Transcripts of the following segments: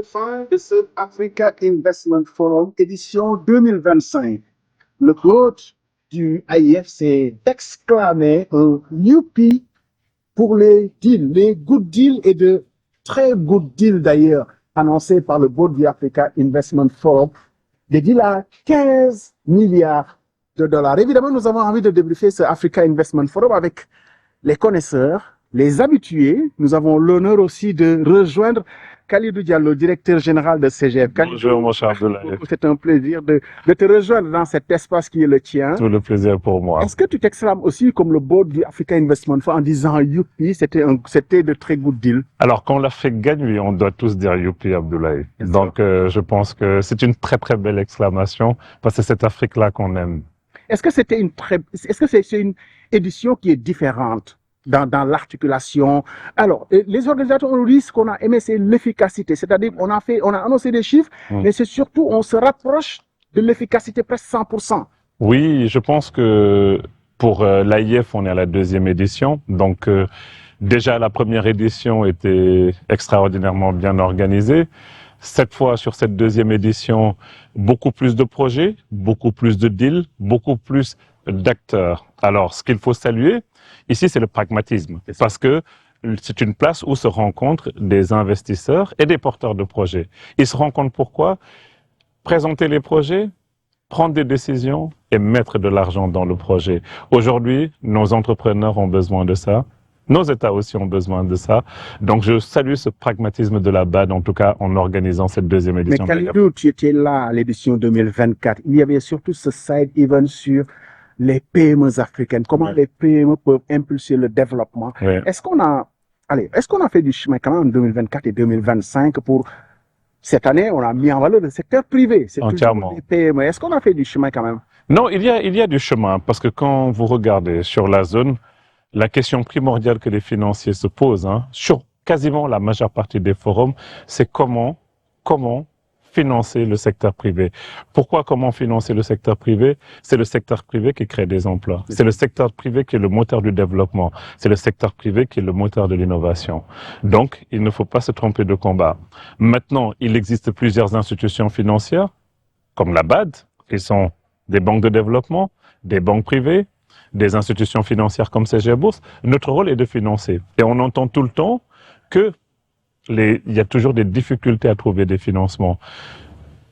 fin de ce Africa Investment Forum édition 2025. Le hôte du AIF s'est exclamé un youpi pour les deals, les good deals et de très good deals d'ailleurs, annoncés par le board du Africa Investment Forum, des deals à 15 milliards de dollars. Évidemment, nous avons envie de débriefer ce Africa Investment Forum avec les connaisseurs, les habitués. Nous avons l'honneur aussi de rejoindre Khalidou Diallo, directeur général de CGF. Bonjour, mon cher Abdoulaye. C'est un plaisir de te rejoindre dans cet espace qui est le tien. Tout le plaisir pour moi. Est-ce que tu t'exclames aussi comme le board du Africa Investment Fund en disant youpi, c'était de très good deal? Alors, quand l'Afrique gagne, oui, on doit tous dire youpi, Abdoulaye. Donc, je pense que c'est une très, très belle exclamation parce que c'est cette Afrique-là qu'on aime. Est-ce que c'est une édition qui est différente dans l'articulation? Alors, les organisateurs nous disent qu'on a aimé, c'est l'efficacité. C'est-à-dire, on a annoncé des chiffres, mais c'est surtout, on se rapproche de l'efficacité presque 100%. Oui, je pense que pour l'AIF, on est à la deuxième édition. Donc, déjà, la première édition était extraordinairement bien organisée. Cette fois, sur cette deuxième édition, beaucoup plus de projets, beaucoup plus de deals, beaucoup plus d'acteurs. Alors, ce qu'il faut saluer, ici, c'est le pragmatisme. Parce que c'est une place où se rencontrent des investisseurs et des porteurs de projets. Ils se rencontrent pourquoi? Présenter les projets, prendre des décisions et mettre de l'argent dans le projet. Aujourd'hui, nos entrepreneurs ont besoin de ça. Nos États aussi ont besoin de ça. Donc, je salue ce pragmatisme de la BAD, en tout cas, en organisant cette deuxième édition. Mais Khalidou, tu étais là à l'édition 2024. Il y avait surtout ce side event sur les PME africaines. Comment les PME peuvent impulser le développement. Est-ce qu'on a fait du chemin quand même en 2024 et 2025 pour... Cette année, on a mis en valeur le secteur privé. C'est toujours les PME. Est-ce qu'on a fait du chemin quand même? Non, il y a du chemin. Parce que quand vous regardez sur la zone, la question primordiale que les financiers se posent, sur quasiment la majeure partie des forums, c'est comment financer le secteur privé. Pourquoi comment financer le secteur privé? C'est le secteur privé qui crée des emplois. C'est le secteur privé qui est le moteur du développement. C'est le secteur privé qui est le moteur de l'innovation. Donc, il ne faut pas se tromper de combat. Maintenant, il existe plusieurs institutions financières, comme la BAD, qui sont des banques de développement, des banques privées, des institutions financières comme CG Bourse. Notre rôle est de financer. Et on entend tout le temps que il y a toujours des difficultés à trouver des financements.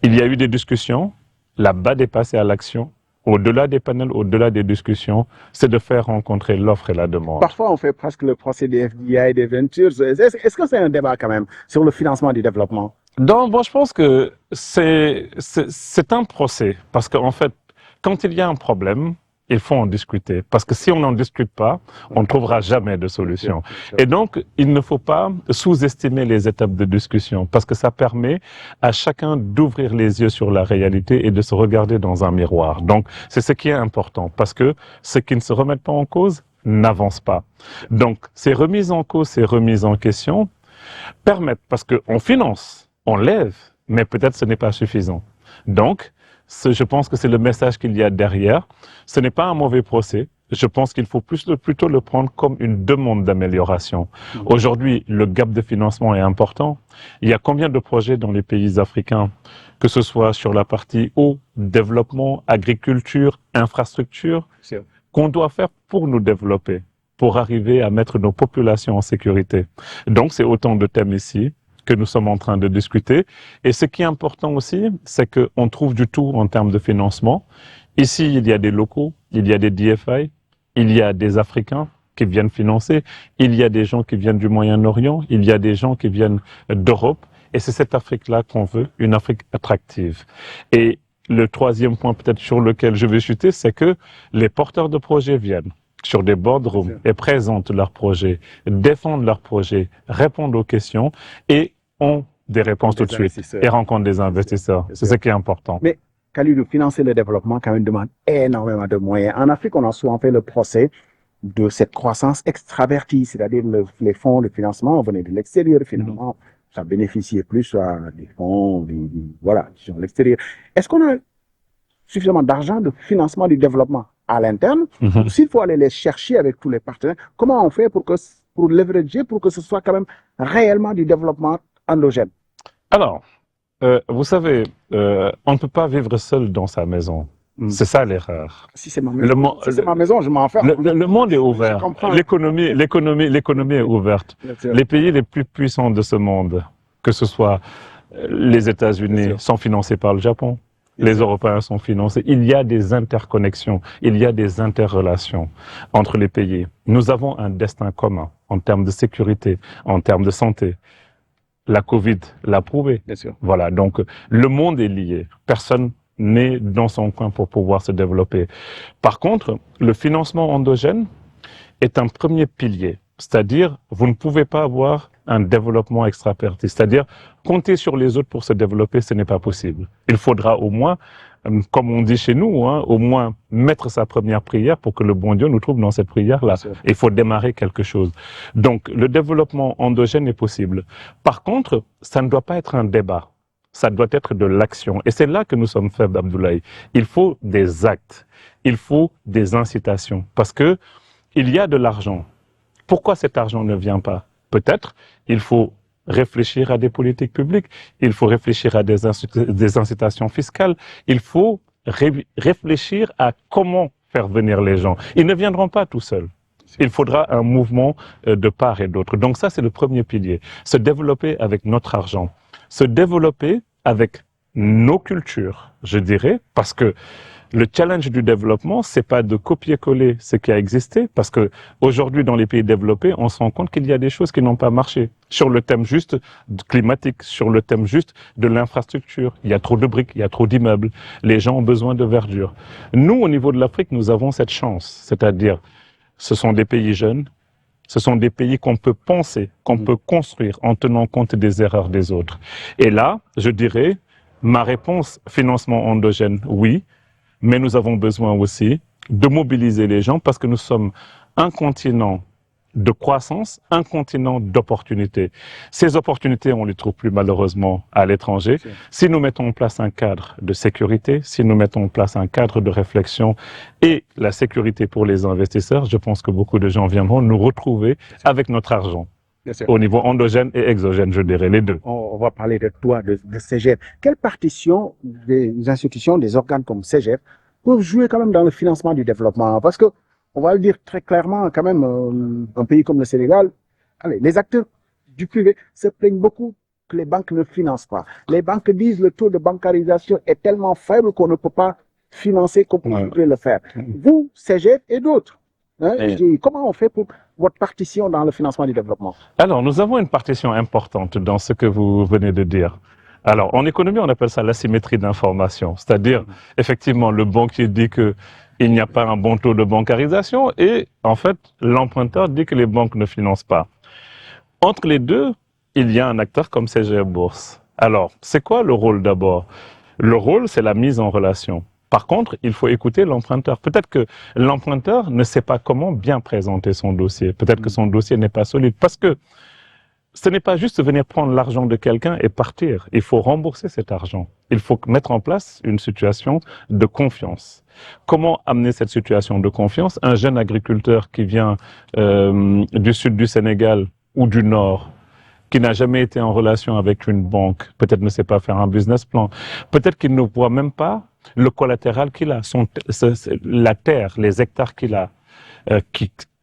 Il y a eu des discussions, la BAD est passée à l'action. Au-delà des panels, au-delà des discussions, c'est de faire rencontrer l'offre et la demande. Parfois, on fait presque le procès des FDI, des ventures. Est-ce que c'est un débat quand même sur le financement du développement? Donc, bon, je pense que c'est un procès. Parce qu'en fait, quand il y a un problème, il faut en discuter. Parce que si on n'en discute pas, on ne trouvera jamais de solution. Et donc, il ne faut pas sous-estimer les étapes de discussion. Parce que ça permet à chacun d'ouvrir les yeux sur la réalité et de se regarder dans un miroir. Donc, c'est ce qui est important. Parce que ceux qui ne se remettent pas en cause n'avancent pas. Donc, ces remises en cause, ces remises en question permettent, parce qu'on finance, on lève, mais peut-être ce n'est pas suffisant. Donc, je pense que c'est le message qu'il y a derrière. Ce n'est pas un mauvais procès. Je pense qu'il faut plutôt le prendre comme une demande d'amélioration. Aujourd'hui, le gap de financement est important. Il y a combien de projets dans les pays africains, que ce soit sur la partie eau, développement, agriculture, infrastructure, qu'on doit faire pour nous développer, pour arriver à mettre nos populations en sécurité. Donc, c'est autant de thèmes ici que nous sommes en train de discuter. Et ce qui est important aussi, c'est qu'on trouve du tout en termes de financement. Ici, il y a des locaux, il y a des DFI, il y a des Africains qui viennent financer, il y a des gens qui viennent du Moyen-Orient, il y a des gens qui viennent d'Europe. Et c'est cette Afrique-là qu'on veut, une Afrique attractive. Et le troisième point peut-être sur lequel je vais chuter, c'est que les porteurs de projets viennent sur des boardrooms et présentent leurs projets, défendent leurs projets, répondent aux questions et ont des réponses tout de suite et rencontrent des investisseurs. C'est ce qui est important. Mais Khalidou, financer le développement quand même demande énormément de moyens. En Afrique, on a souvent fait le procès de cette croissance extravertie, c'est-à-dire les fonds de financement venaient de l'extérieur, finalement, ça bénéficiait plus à des fonds, qui sont à l'extérieur. Est-ce qu'on a suffisamment d'argent de financement du développement à l'interne, ou s'il faut aller les chercher avec tous les partenaires, comment on fait pour leverager, pour que ce soit quand même réellement du développement endogène? Alors, vous savez, on ne peut pas vivre seul dans sa maison. C'est ça l'erreur. Si c'est ma maison, je m'en fais. Le monde est ouvert. comprends. L'économie est ouverte. Bien sûr. Les pays les plus puissants de ce monde, que ce soit les Bien États-Unis, sûr. sont financés par le Japon. Bien Les sûr. Européens sont financés. Il y a des interconnexions, il y a des interrelations entre les pays. Nous avons un destin commun en termes de sécurité, en termes de santé. La Covid l'a prouvé. Bien sûr. Voilà, donc le monde est lié. Personne n'est dans son coin pour pouvoir se développer. Par contre, le financement endogène est un premier pilier. C'est-à-dire, vous ne pouvez pas avoir un développement extrapartite. C'est-à-dire, compter sur les autres pour se développer, ce n'est pas possible. Il faudra au moins, comme on dit chez nous, au moins mettre sa première prière pour que le bon Dieu nous trouve dans cette prière-là. Bien sûr. Il faut démarrer quelque chose. Donc, le développement endogène est possible. Par contre, ça ne doit pas être un débat. Ça doit être de l'action. Et c'est là que nous sommes faibles, Abdoulaye. Il faut des actes. Il faut des incitations. Parce que il y a de l'argent. Pourquoi cet argent ne vient pas? Peut-être il faut réfléchir à des politiques publiques, il faut réfléchir à des incitations fiscales, il faut réfléchir à comment faire venir les gens. Ils ne viendront pas tout seuls. Il faudra un mouvement de part et d'autre. Donc ça, c'est le premier pilier. Se développer avec notre argent. Se développer avec nos cultures, je dirais, parce que le challenge du développement, c'est pas de copier-coller ce qui a existé, parce que aujourd'hui, dans les pays développés, on se rend compte qu'il y a des choses qui n'ont pas marché. Sur le thème juste climatique, sur le thème juste de l'infrastructure. Il y a trop de briques, il y a trop d'immeubles. Les gens ont besoin de verdure. Nous, au niveau de l'Afrique, nous avons cette chance. C'est-à-dire, ce sont des pays jeunes, ce sont des pays qu'on peut penser, qu'on peut construire en tenant compte des erreurs des autres. Et là, je dirais, ma réponse, financement endogène, oui, mais nous avons besoin aussi de mobiliser les gens parce que nous sommes un continent de croissance, un continent d'opportunités. Ces opportunités, on ne les trouve plus malheureusement à l'étranger. Si nous mettons en place un cadre de sécurité, si nous mettons en place un cadre de réflexion et la sécurité pour les investisseurs, je pense que beaucoup de gens viendront nous retrouver avec notre argent. Au niveau endogène et exogène, je dirais, les deux. On va parler de toi, de CEGEF. Quelle partition des institutions, des organes comme CEGEF peuvent jouer quand même dans le financement du développement? Parce que, on va le dire très clairement, quand même, un pays comme le Sénégal, allez, les acteurs du privé se plaignent beaucoup que les banques ne financent pas. Les banques disent que le taux de bancarisation est tellement faible qu'on ne peut pas financer comme on voudrait le faire. Vous, CEGEF et d'autres, comment on fait pour votre partition dans le financement du développement? Alors, nous avons une partition importante dans ce que vous venez de dire. Alors, en économie, on appelle ça l'asymétrie d'information. C'est-à-dire, effectivement, le banquier dit qu'il n'y a pas un bon taux de bancarisation et, en fait, l'emprunteur dit que les banques ne financent pas. Entre les deux, il y a un acteur comme CGF Bourse. Alors, c'est quoi le rôle d'abord? Le rôle, c'est la mise en relation. Par contre, il faut écouter l'emprunteur. Peut-être que l'emprunteur ne sait pas comment bien présenter son dossier. Peut-être que son dossier n'est pas solide. Parce que ce n'est pas juste venir prendre l'argent de quelqu'un et partir. Il faut rembourser cet argent. Il faut mettre en place une situation de confiance. Comment amener cette situation de confiance? Un jeune agriculteur qui vient du sud du Sénégal ou du nord, qui n'a jamais été en relation avec une banque, peut-être ne sait pas faire un business plan, peut-être qu'il ne voit même pas le collatéral qu'il a, la terre, les hectares qu'il a,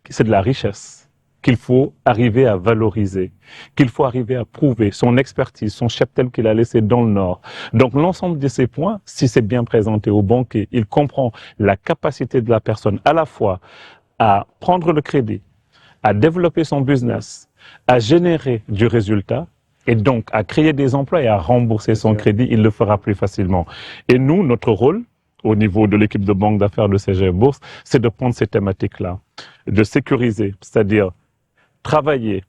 c'est de la richesse qu'il faut arriver à valoriser, qu'il faut arriver à prouver son expertise, son cheptel qu'il a laissé dans le Nord. Donc l'ensemble de ces points, si c'est bien présenté au banquier, il comprend la capacité de la personne à la fois à prendre le crédit, à développer son business, à générer du résultat, et donc à créer des emplois et à rembourser son crédit, il le fera plus facilement. Et nous, notre rôle, au niveau de l'équipe de banque d'affaires de CGF Bourse, c'est de prendre ces thématiques-là, de sécuriser, c'est-à-dire travailler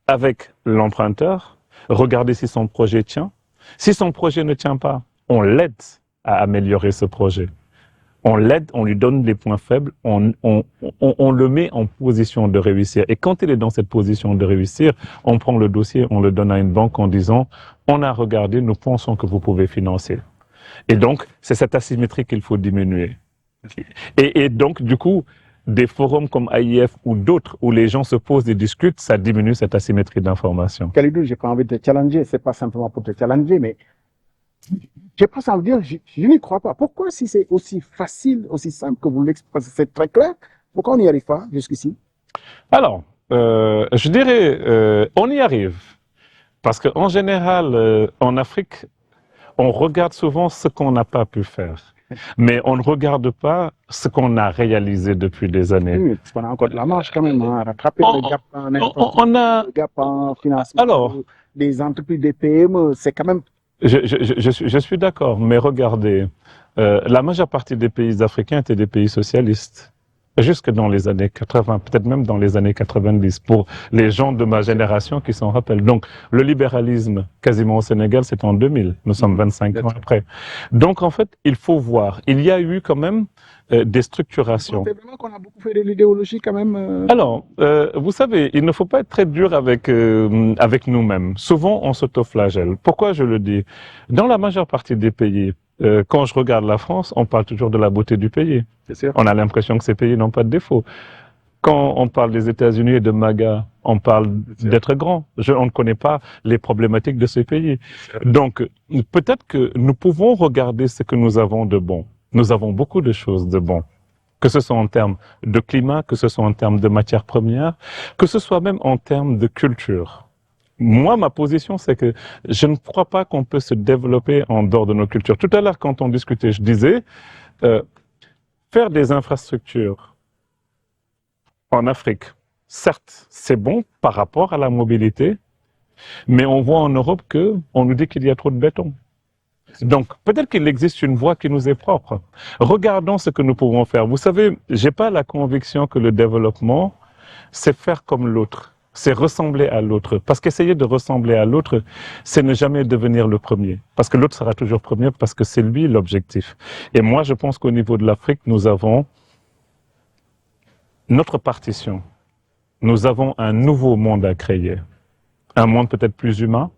avec l'emprunteur, regarder si son projet tient. Si son projet ne tient pas, on l'aide à améliorer ce projet. On l'aide, on lui donne les points faibles, on le met en position de réussir. Et quand il est dans cette position de réussir, on prend le dossier, on le donne à une banque en disant « on a regardé, nous pensons que vous pouvez financer ». Et donc, c'est cette asymétrie qu'il faut diminuer. Et donc, du coup, des forums comme AIF ou d'autres où les gens se posent et discutent, ça diminue cette asymétrie d'information. Khalidou, j'ai pas envie de te challenger, c'est pas simplement pour te challenger, mais j'ai pas envie de dire, je n'y crois pas. Pourquoi, si c'est aussi facile, aussi simple que vous l'exposez, c'est très clair, pourquoi on n'y arrive pas jusqu'ici? Alors, je dirais, on y arrive. Parce qu'en général, en Afrique, on regarde souvent ce qu'on n'a pas pu faire. Mais on ne regarde pas ce qu'on a réalisé depuis des années. Oui, parce qu'on a encore de la marge quand même, hein, à rattraper le gap en infrastructure, On a... le gap en financement Alors, des entreprises, des PME, c'est quand même... je suis d'accord, mais regardez, la majeure partie des pays africains étaient des pays socialistes. Jusque dans les années 80, peut-être même dans les années 90, pour les gens de ma génération qui s'en rappellent. Donc, le libéralisme, quasiment au Sénégal, c'est en 2000. Nous sommes 25 ans après. Donc, en fait, il faut voir. Il y a eu quand même des structurations. C'est vraiment qu'on a beaucoup fait de l'idéologie quand même. Alors, vous savez, il ne faut pas être très dur avec nous-mêmes. Souvent, on s'autoflagelle. Pourquoi je le dis? Dans la majeure partie des pays, quand je regarde la France, on parle toujours de la beauté du pays. On a l'impression que ces pays n'ont pas de défaut. Quand on parle des États-Unis et de MAGA, on parle d'être grand. On ne connaît pas les problématiques de ces pays. Donc, peut-être que nous pouvons regarder ce que nous avons de bon. Nous avons beaucoup de choses de bon. Que ce soit en termes de climat, que ce soit en termes de matières premières, que ce soit même en termes de culture. Moi, ma position, c'est que je ne crois pas qu'on peut se développer en dehors de nos cultures. Tout à l'heure, quand on discutait, je disais, faire des infrastructures en Afrique, certes, c'est bon par rapport à la mobilité, mais on voit en Europe qu'on nous dit qu'il y a trop de béton. Donc, peut-être qu'il existe une voie qui nous est propre. Regardons ce que nous pouvons faire. Vous savez, j'ai pas la conviction que le développement, c'est faire comme l'autre. C'est ressembler à l'autre. Parce qu'essayer de ressembler à l'autre, c'est ne jamais devenir le premier. Parce que l'autre sera toujours premier parce que c'est lui l'objectif. Et moi, je pense qu'au niveau de l'Afrique, nous avons notre partition. Nous avons un nouveau monde à créer. Un monde peut-être plus humain,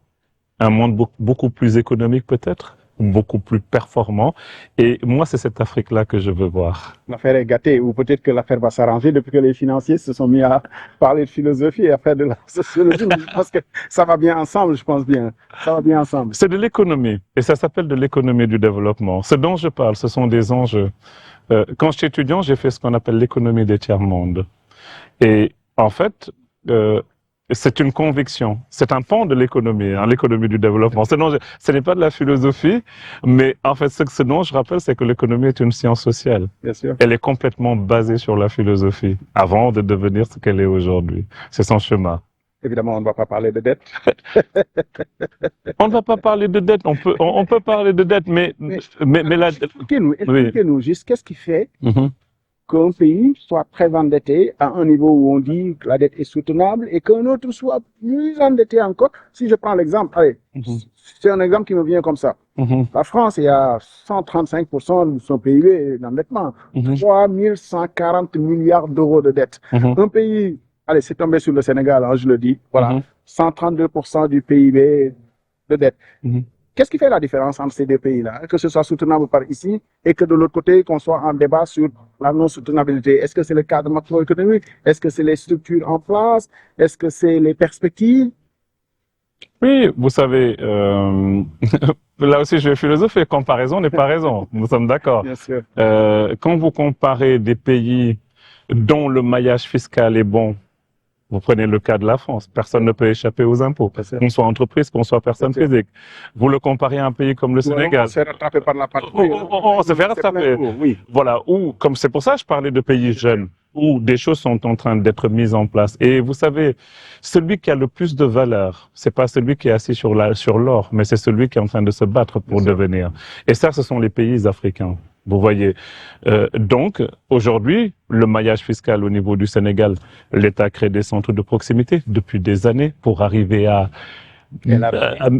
un monde beaucoup plus économique peut-être, beaucoup plus performant. Et moi, c'est cette Afrique-là que je veux voir. L'affaire est gâtée, ou peut-être que l'affaire va s'arranger depuis que les financiers se sont mis à parler de philosophie et à faire de la sociologie. Je pense que ça va bien ensemble, je pense bien. Ça va bien ensemble. C'est de l'économie, et ça s'appelle de l'économie du développement. Ce dont je parle, ce sont des enjeux. Quand j'étais étudiant, j'ai fait ce qu'on appelle l'économie des tiers-mondes. Et en fait, c'est une conviction, c'est un pan de l'économie, hein, l'économie du développement. Ce n'est pas de la philosophie, mais en fait, ce dont je rappelle, c'est que l'économie est une science sociale. Bien sûr. Elle est complètement basée sur la philosophie, avant de devenir ce qu'elle est aujourd'hui. C'est son chemin. Évidemment, on ne va pas parler de dette. On ne va pas parler de dette, on peut parler de dette, mais la... Expliquez-nous juste qu'est-ce qui fait qu'un pays soit très endetté à un niveau où on dit que la dette est soutenable et qu'un autre soit plus endetté encore. Si je prends l'exemple, allez, c'est un exemple qui me vient comme ça. La France est à 135% de son PIB d'endettement, 3140 milliards d'euros de dette. Un pays, allez, c'est tombé sur le Sénégal, hein, je le dis, voilà, 132% du PIB de dette. Qu'est-ce qui fait la différence entre ces deux pays-là? Que ce soit soutenable par ici et que de l'autre côté, qu'on soit en débat sur la non-soutenabilité. Est-ce que c'est le cadre macroéconomique? Est-ce que c'est les structures en place? Est-ce que c'est les perspectives? Oui, vous savez, là aussi je vais philosopher, comparaison n'est pas raison, nous sommes d'accord. Bien sûr. Quand vous comparez des pays dont le maillage fiscal est bon, vous prenez le cas de la France, personne ne peut échapper aux impôts, qu'on soit entreprise, qu'on soit personne physique. Vous le comparez à un pays comme le Sénégal. On se fait rattraper par la patrouille. On se fait rattraper. Oui. Voilà, comme c'est pour ça que je parlais de pays jeunes, où des choses sont en train d'être mises en place. Et vous savez, celui qui a le plus de valeur, c'est pas celui qui est assis sur l'or, mais c'est celui qui est en train de se battre pour devenir. Et ça, ce sont les pays africains. Vous voyez. Donc, aujourd'hui, le maillage fiscal au niveau du Sénégal, l'État crée des centres de proximité depuis des années pour arriver à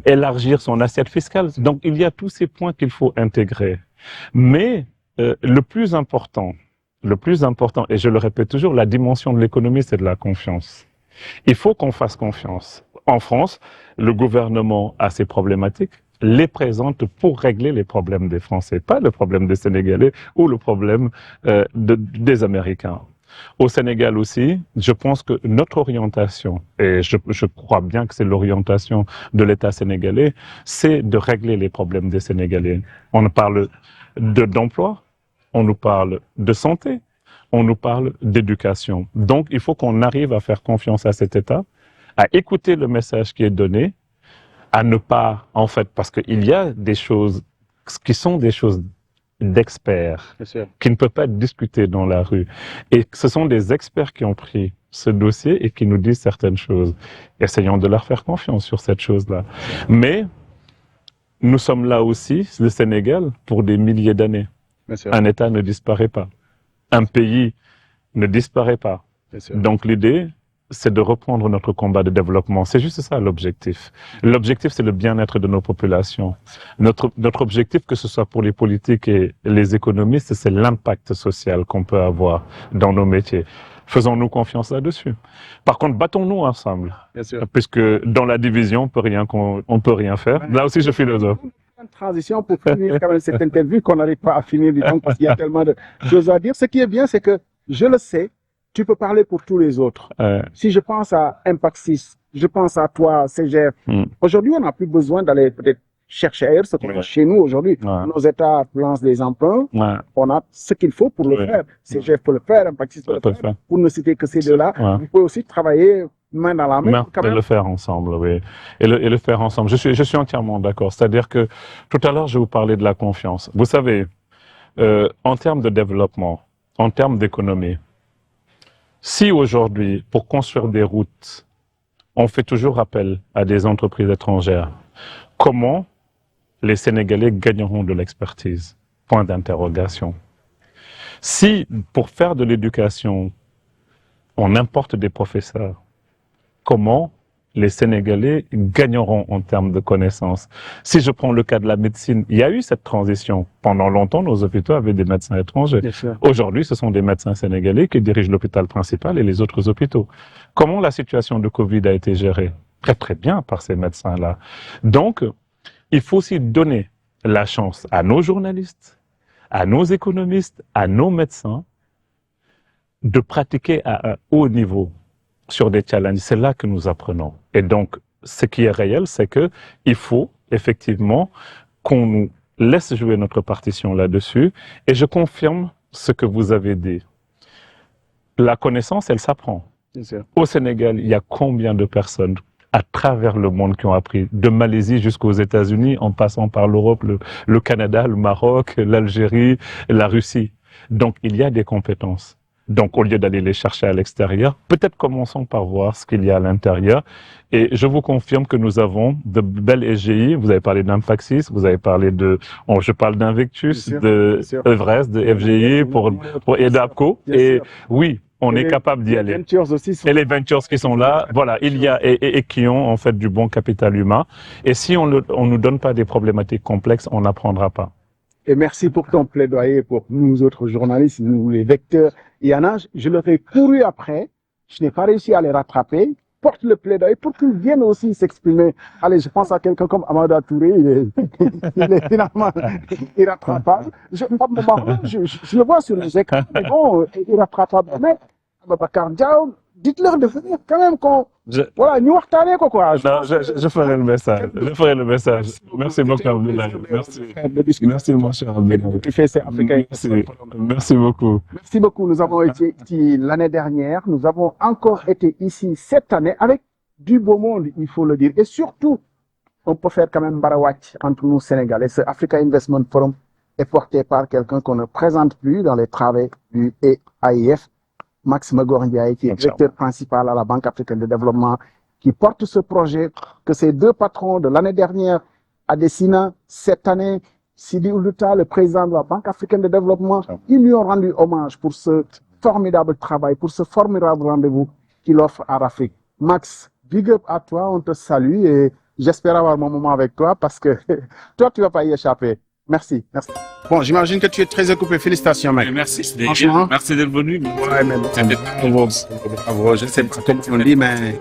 élargir son assiette fiscale. Donc, il y a tous ces points qu'il faut intégrer. Mais le plus important, et je le répète toujours, la dimension de l'économie, c'est de la confiance. Il faut qu'on fasse confiance. En France, le gouvernement a ses problématiques, les présente pour régler les problèmes des Français, pas le problème des Sénégalais ou le problème des Américains. Au Sénégal aussi, je pense que notre orientation, et je crois bien que c'est l'orientation de l'État sénégalais, c'est de régler les problèmes des Sénégalais. On nous parle d'emploi, on nous parle de santé, on nous parle d'éducation. Donc, il faut qu'on arrive à faire confiance à cet État, à écouter le message qui est donné, à ne pas, en fait, parce qu'il y a des choses qui sont des choses d'experts, qui ne peuvent pas être discutées dans la rue. Et ce sont des experts qui ont pris ce dossier et qui nous disent certaines choses. Essayons de leur faire confiance sur cette chose-là. Mais nous sommes là aussi, le Sénégal, pour des milliers d'années. Un État ne disparaît pas. Un pays ne disparaît pas. Donc l'idée, c'est de reprendre notre combat de développement. C'est juste ça l'objectif. L'objectif, c'est le bien-être de nos populations. Notre objectif, que ce soit pour les politiques et les économistes, c'est l'impact social qu'on peut avoir dans nos métiers. Faisons-nous confiance là-dessus. Par contre, battons-nous ensemble. Puisque dans la division, on peut rien faire. Là aussi, je philosophe. Une transition pour finir quand même cette interview qu'on n'arrive pas à finir du temps parce qu'il y a tellement de choses à dire. Ce qui est bien, c'est que je le sais, tu peux parler pour tous les autres. Si je pense à Impact 6, je pense à toi, CGF. Aujourd'hui, on n'a plus besoin d'aller peut-être chercher ailleurs ce qu'on a chez nous aujourd'hui. Nos États lancent des emprunts. On a ce qu'il faut pour le faire. CGF peut le faire, Impact 6 peut le faire. Pour ne citer que ces deux-là, vous pouvez aussi travailler main dans la main. Et le faire ensemble, oui. Et le faire ensemble. Je suis entièrement d'accord. C'est-à-dire que tout à l'heure, je vous parlais de la confiance. Vous savez, en termes de développement, en termes d'économie, si aujourd'hui, pour construire des routes, on fait toujours appel à des entreprises étrangères, comment les Sénégalais gagneront de l'expertise? Point d'interrogation. Si, pour faire de l'éducation, on importe des professeurs, comment les Sénégalais gagneront en termes de connaissances? Si je prends le cas de la médecine, il y a eu cette transition. Pendant longtemps, nos hôpitaux avaient des médecins étrangers. Aujourd'hui, ce sont des médecins sénégalais qui dirigent l'hôpital principal et les autres hôpitaux. Comment la situation de Covid a été gérée? Très très bien par ces médecins-là. Donc, il faut aussi donner la chance à nos journalistes, à nos économistes, à nos médecins de pratiquer à un haut niveau sur des challenges. C'est là que nous apprenons. Et donc, ce qui est réel, c'est que il faut effectivement qu'on nous laisse jouer notre partition là-dessus. Et je confirme ce que vous avez dit. La connaissance, elle s'apprend. Au Sénégal, il y a combien de personnes à travers le monde qui ont appris, de Malaisie jusqu'aux États-Unis, en passant par l'Europe, le Canada, le Maroc, l'Algérie, la Russie. Donc, il y a des compétences. Donc, au lieu d'aller les chercher à l'extérieur, peut-être commençons par voir ce qu'il y a à l'intérieur. Et je vous confirme que nous avons de belles SGI. Vous avez parlé d'Impact6, vous avez parlé je parle d'Invectus, de Everest, de FGI et d'APCO. Et oui, on est capable d'y aller. Et les ventures qui sont là, voilà, il y a, et qui ont en fait du bon capital humain. Et si on nous donne pas des problématiques complexes, on n'apprendra pas. Et merci pour ton plaidoyer pour nous autres journalistes, nous les vecteurs. Il y en a, je leur ai couru après, je n'ai pas réussi à les rattraper. Porte le plaidoyer pour qu'ils viennent aussi s'exprimer. Allez, je pense à quelqu'un comme Amada Touré, il est finalement irrattrapable. Je le vois sur les écrans, mais bon, irrattrapable. Mais Babacar Diaw, dites-leur de venir quand même voilà, nous retarder quoi. Non, je ferai le message. Je ferai le message. Merci beaucoup, Abdoulaye. Merci, mon cher Abdoulaye. Merci beaucoup. Merci beaucoup. Nous avons été ici l'année dernière. Nous avons encore été ici cette année avec du beau monde, il faut le dire. Et surtout, on peut faire quand même barawatch entre nous Sénégalais. Ce Africa Investment Forum est porté par quelqu'un qu'on ne présente plus dans les travaux du AIF. Max Magor Ndiaye, qui est directeur principal à la Banque africaine de développement, qui porte ce projet que ces deux patrons de l'année dernière à Dessina, cette année, Sidi Ouluta, le président de la Banque africaine de développement, ils lui ont rendu hommage pour ce formidable travail, pour ce formidable rendez-vous qu'il offre à l'Afrique. Max, big up à toi, on te salue et j'espère avoir mon moment avec toi parce que toi, tu vas pas y échapper. Merci, merci. Bon, j'imagine que tu es très occupé. Félicitations, mec. Merci, franchement. Merci d'être venu. Ouais, mais bon. Bravo, je sais pas comment on dit, mais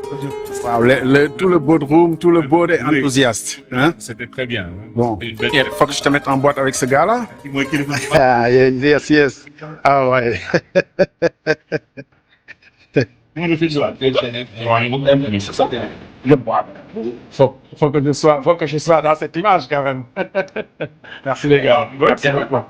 wow, tout le boardroom, tout le board est enthousiaste. Hein? C'était très bien. Bon, il faut que je te mette en boîte avec ce gars-là. Ah, yes. Ah ouais. Je bois. Faut que je sois dans cette image quand même. Merci les gars. Merci beaucoup.